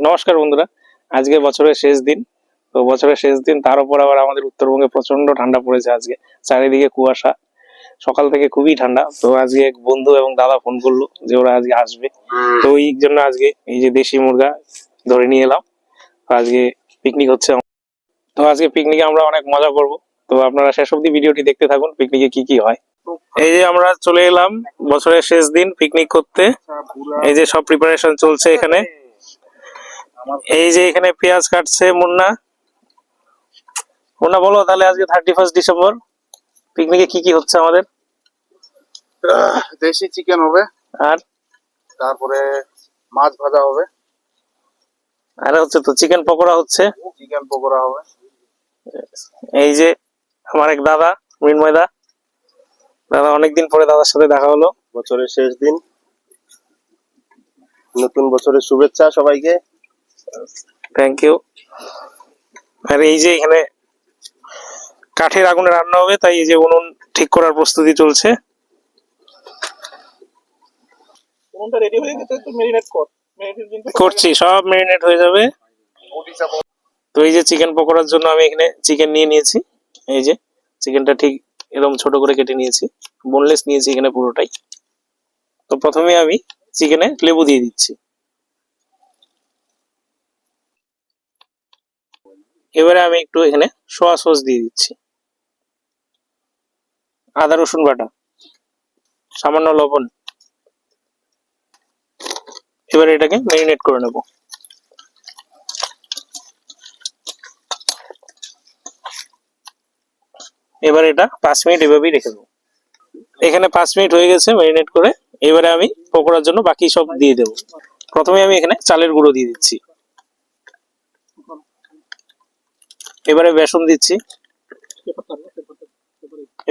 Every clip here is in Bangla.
নমস্কার বন্ধুরা, আজকে বছরের শেষ দিন। তো বছরের শেষ দিন, তার উপর আবার আমাদের উত্তরবঙ্গে প্রচন্ড ঠান্ডা পড়েছে। আজকে চারিদিকে কুয়াশা, সকাল থেকে খুবই ঠান্ডা। তো আজকে এক বন্ধু এবং দাদা ফোন করলো যে ওরা আজকে আসবে। তো ওই জন্য আজকে এই যে দেশি মুরগা ধরে নিয়ে এলাম। তো আজকে পিকনিক হচ্ছে। তো আজকে পিকনিকে আমরা অনেক মজা করব। তো আপনারা শেষ অবধি ভিডিওটি দেখতে থাকুন, পিকনিকে কি কি হয়। এই যে আমরা চলে এলাম বছরের শেষ দিন পিকনিক করতে। এই যে সব প্রিপারেশন চলছে এখানে। এই যে এখানে পেঁয়াজ কাটছে মুন্না। মুন্না বলো তাহলে আজকে 31 ডিসেম্বর পিকনিকে কি কি হচ্ছে আমাদের? দেশি চিকেন হবে, আর তারপরে মাছ ভাজা হবে, আর হচ্ছে তো চিকেন পকোড়া হচ্ছে। চিকেন পকোড়া হবে। এই যে আমার এক দাদা, মৃন্ময় দা। দাদা অনেকদিন পরে দাদার সাথে দেখা হলো। বছরের শেষ দিন, নতুন বছরের শুভেচ্ছা সবাইকে। Thank you. আর এই যে এখানে কাঠের আগুনে রান্না হবে, তাই এই যে উনুন ঠিক করার প্রস্তুতি চলছে। উনুনটা রেডি হয়ে গেছে, তো মেরিনেট কর। করছি, সব মেরিনেট হয়ে যাবে। তো এই যে চিকেন পকোড়ার জন্য আমি এখানে চিকেন নিয়ে নিয়েছি। এই যে চিকেনটা ঠিক এরকম ছোট করে কেটে নিয়েছি, বোনলেস নিয়েছি এখানে পুরোটাই। তো প্রথমে আমি চিকেনে লেবু দিয়ে দিচ্ছি। এবারে আমি একটু এখানে সোয়া সস দিয়ে দিচ্ছি, আদা রসুন বাটা, সামান্য লবণ। এবারে এটাকে মেরিনেট করে নেব। এবারে এটা 5 মিনিট এভাবেই রেখে দেবো। এখানে 5 মিনিট হয়ে গেছে মেরিনেট করে। এবারে আমি পকোড়ার জন্য বাকি সব দিয়ে দেবো। প্রথমে আমি এখানে চালের গুঁড়ো দিয়ে দিচ্ছি, এবারে বেসন দিচ্ছি,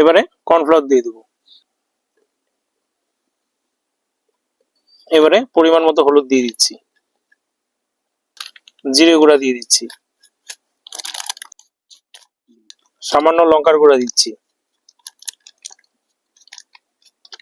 এবারে কর্নফ্লাওয়ার দিয়ে দেবো, এবারে পরিমাণ মতো হলুদ দিয়ে দিচ্ছি, জিরে গুঁড়া দিয়ে দিচ্ছি, সামান্য লঙ্কার গুঁড়া দিচ্ছি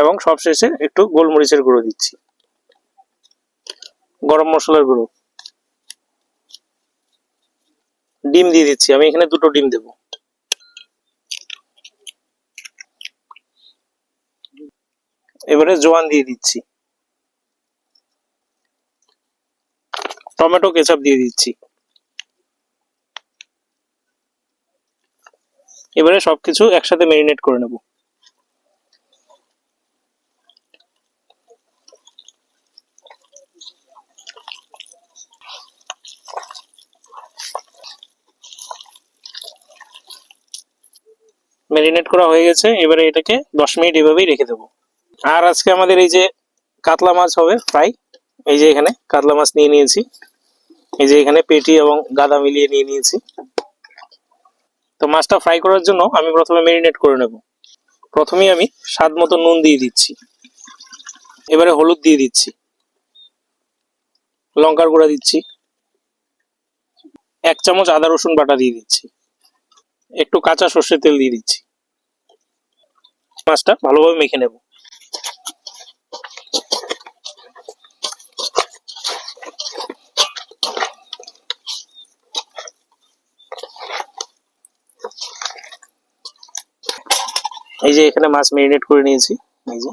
এবং সবশেষে একটু গোলমরিচের গুঁড়ো দিচ্ছি, গরম মশলার গুঁড়ো, ডিম দিয়ে দিচ্ছি। আমি এখানে 2টো ডিম দেবো। এবারে জোয়ান দিয়ে দিচ্ছি, টমেটো কেচাপ দিয়ে দিচ্ছি। এবারে সবকিছু একসাথে মেরিনেট করে নেব। মেরিনেট করা হয়ে গেছে, এবারে এটাকে 10 মিনিট এভাবেই রেখে দেবো। আর আজকে আমাদের এই যে কাতলা মাছ হবে ফ্রাই। এই যে এখানে কাতলা মাছ নিয়ে নিয়েছি, এই যে এখানে পেটি এবং গাদা মিলিয়ে নিয়ে নিয়েছি। তো মাছটা ফ্রাই করার জন্য আমি প্রথমে মেরিনেট করে নেব। প্রথমেই আমি স্বাদ মতো নুন দিয়ে দিচ্ছি, এবারে হলুদ দিয়ে দিচ্ছি, লঙ্কার গুঁড়া দিচ্ছি, 1 চামচ আদা রসুন বাটা দিয়ে দিচ্ছি, একটু কাঁচা সর্ষের তেল দিয়ে দিচ্ছি। মাছটা ভালোভাবে মেখে নেব। এই যে এখানে মাছ মেরিনেট করে নিয়েছি। এই যে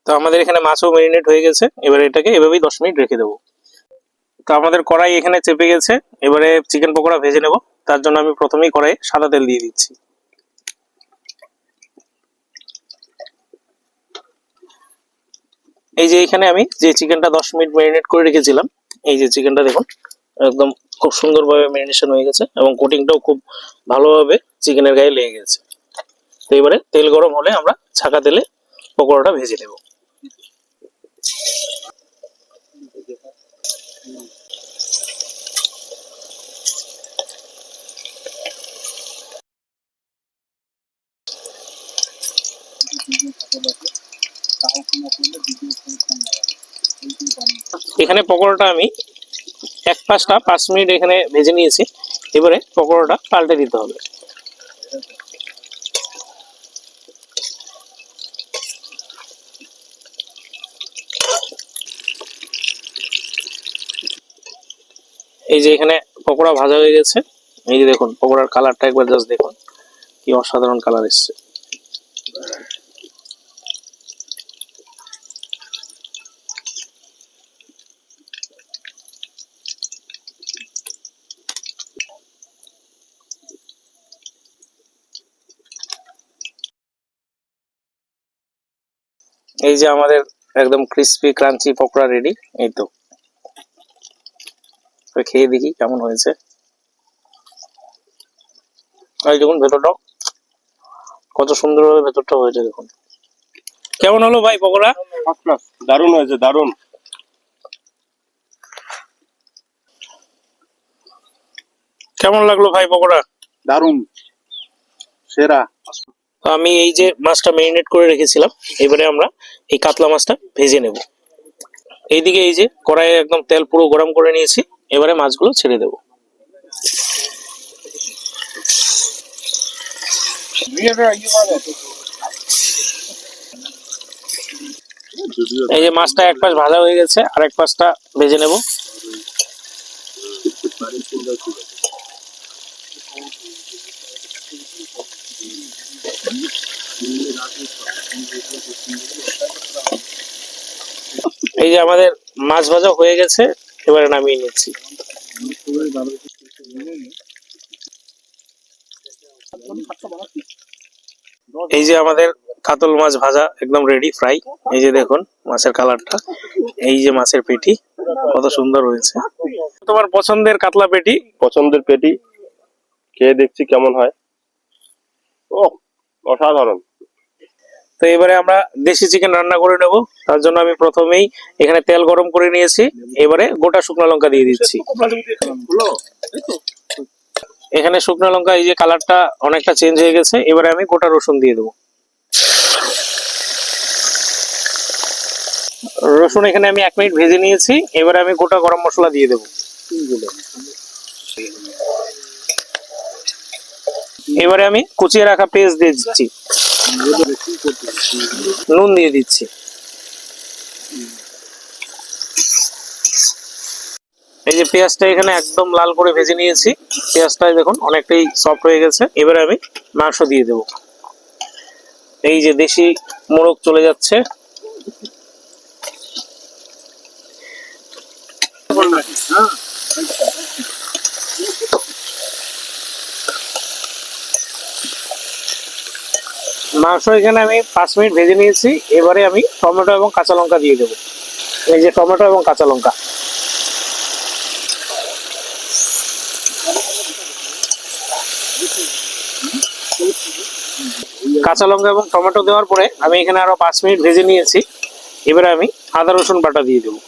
তো আমাদের এখানে মাছও মেরিনেট হয়ে গেছে। এবারে এটাকে এভাবেই 10 মিনিট রেখে দেবো। তো আমাদের কড়াই এখানে চেপে গেছে, এবারে চিকেন পকোড়া ভেজে নেব। তার জন্য আমি প্রথমেই কড়াই সাদা তেল দিয়ে দিচ্ছি। এই যে এখানে আমি যে চিকেনটা 10 মিনিট ম্যারিনেট করে রেখেছিলাম, এই যে চিকেনটা দেখুন একদম খুব সুন্দরভাবে ম্যারিনেশন হয়ে গেছে এবং কোটিংটাও খুব ভালোভাবে চিকেনের গায়ে লেগে গেছে। তো এবারে তেল গরম হলে আমরা ছাকা তেলে পকোড়াটা ভেজে নেব। এখানে পকোড়াটা আমি এক পাশটা 5 মিনিট এখানে ভেজে নিয়েছি। এবারে পকোড়াটা পাল্টে দিতে হবে। এই যে এখানে পকোড়া ভাজা হয়ে গেছে। এই যে দেখুন পকোড়ার কালারটা একবার জাস্ট দেখুন, কি অসাধারণ কালার এসছে। এই যে আমাদের একদম ক্রিস্পি ক্রাঞ্চি পকোড়া রেডি। এই তো, তো খেয়ে দেখি কেমন হয়েছে। এই দেখুন ভেতরটা কত সুন্দর ভাবে ভেতরটা হয়েছে, দেখুন কেমন হলো ভাই পকোড়া? ফার্স্ট ক্লাস, দারুণ হয়েছে, দারুণ। কেমন লাগলো ভাই পকোড়া? দারুণ, সেরা। তো আমি এই যে মাছটা ম্যারিনেট করে রেখেছিলাম, এবারে আমরা এই কাতলা মাছটা ভেজে নেব। এইদিকে এই যে কড়াইয়ে একদম তেল পুরো গরম করে নিয়েছি, এবারে মাছগুলো ছেড়ে দেব। এই যে মাছটা এক পাশ ভাজা হয়ে গেছে, আর এক পাশটা ভেজে নেব। এই যে আমাদের মাছ ভাজা হয়ে গেছে, এবারে নামিয়ে নিচ্ছি। এই যে আমাদের কাতল মাছ ভাজা একদম রেডি ফ্রাই। এই যে দেখুন মাছের কালারটা, এই যে মাছের পেটি কত সুন্দর হয়েছে। তোমার পছন্দের কাতলা পেটি? পছন্দের পেটি, খেয়ে দেখছি কেমন হয়। ও অসাধারণ। তো এবারে আমরা দেশি চিকেন রান্না করে নেব। তার জন্য আমি প্রথমেই এখানে তেল গরম করে নিয়েছি, এবারে গোটা শুকনো লঙ্কা দিয়ে দিচ্ছি। এখানে শুকনো লঙ্কা এই যে কালারটা অনেকটা চেঞ্জ হয়ে গেছে, এবারে আমি গোটা রসুন দিয়ে দেবো। রসুন এখানে আমি 1 মিনিট ভেজে নিয়েছি, এবারে আমি গোটা গরম মশলা দিয়ে দেবো। এবারে আমি কুচিয়ে রাখা পেঁয়াজ দিয়ে দিচ্ছি, নুন দিয়ে দিচ্ছি। এই যে পেঁয়াজটা এখানে একদম লাল করে ভেজে নিয়েছি, পেঁয়াজটা দেখুন অনেকটাই সফট হয়ে গেছে। এবারে আমি মাংস দিয়ে দেবো। এই যে দেশি মোরগ চলে যাচ্ছে। মাংস এখানে আমি 5 মিনিট ভেজে নিয়েছি, এবারে আমি টমেটো এবং কাঁচা লঙ্কা দিয়ে দেবো। এই যে টমেটো এবং কাঁচা লঙ্কা, কাঁচা লঙ্কা এবং টমেটো দেওয়ার পরে আমি এখানে আরো 5 মিনিট ভেজে নিয়েছি, এবারে আমি আদা রসুন বাটা দিয়ে দেবো।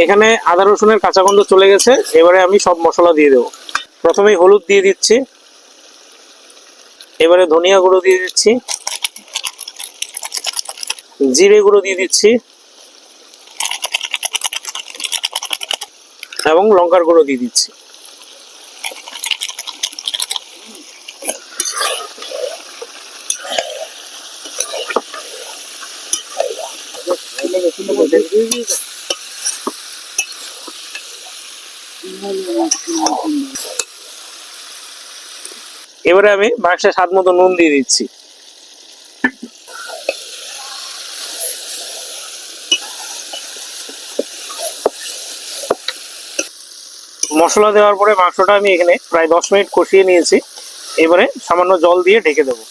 এখানে আদা রসুনের কাঁচা গন্ধ চলে গেছে, এবারে আমি সব মশলা দিয়ে দেবো। প্রথমেই হলুদ দিয়ে দিচ্ছি, এবারে ধনিয়া গুঁড়ো দিয়ে দিচ্ছি, জিরে গুঁড়ো দিয়ে দিচ্ছি এবং লঙ্কার গুঁড়ো দিয়ে দিচ্ছি। এবারে আমি মাংসের স্বাদ মতো নুন দিয়ে দিচ্ছি। মশলা দেওয়ার পরে মাংসটা আমি এখানে প্রায় 10 মিনিট কষিয়ে নিয়েছি, এবারে সামান্য জল দিয়ে ঢেকে দেবো।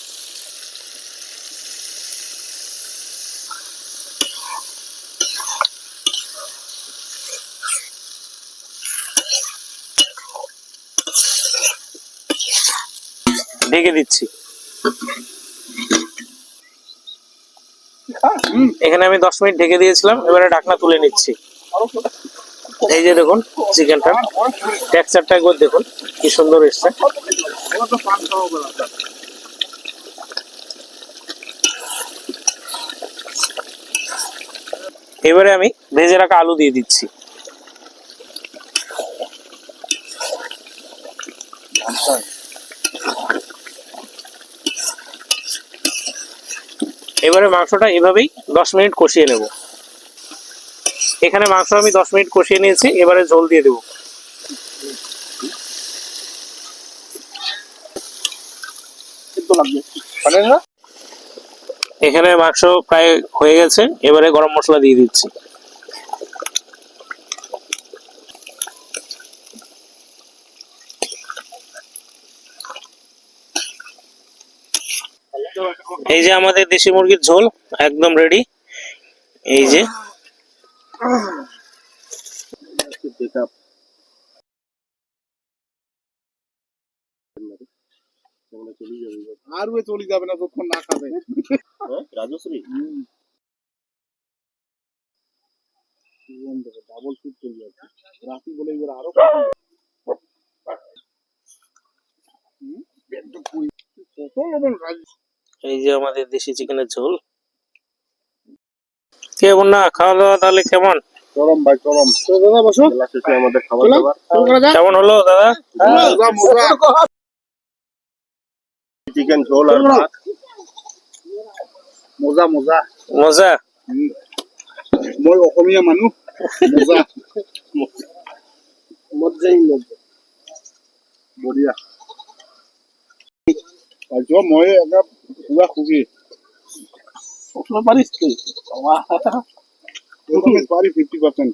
ঢেকে দিচ্ছি। এখানে আমি 10 মিনিট ঢেকে দিয়েছিলাম, এবারে ঢাকনা তুলে নিচ্ছি। এই যে দেখুন চিকেনটা টেক্সচারটা একবার দেখুন কি সুন্দর এসছে। এবারে আমি ভেজে রাখা আলু দিয়ে দিচ্ছি। এবারে মাংসটা এভাবেই 10 মিনিট কষিয়ে নেব। এখানে মাংস আমি 10 মিনিট কষিয়ে নিয়েছি, এবারে ঝোল দিয়ে দেবো। কিন্তু লাগবে মানে না এখানে মাংস প্রায় হয়ে গেছে, এবারে গরম মশলা দিয়ে দিচ্ছি। এই যে আমাদের দেশি মুরগির ঝোল একদম রেডি। এই যে আর ওই চলে যাবে না যতক্ষণ না খাবে রাজশ্রী ডাবল শুট চলে যাচ্ছে রাতি বলে এবার আরো কত লবণ খাবি এই যে আমাদের দেশি চিকেনের ঝোল। কে বন্যা, খাওয়া দাওয়া তাহলে কেমন? গরম ভাই গরম তো দাদা বসো বেলা শেষে আমাদের খাবার চলো, দাবার শুরু করা যাক। কেমন হলো দাদা? মজা মজা চিকেন ঝোল আর ভাত মজা মজা মজা। মই অসমীয়া মানুহ মজা মজাই মজা বঢ়িয়া আজি মই এটা পুৰা খুশি পাৰিছ কি পাৰি 50%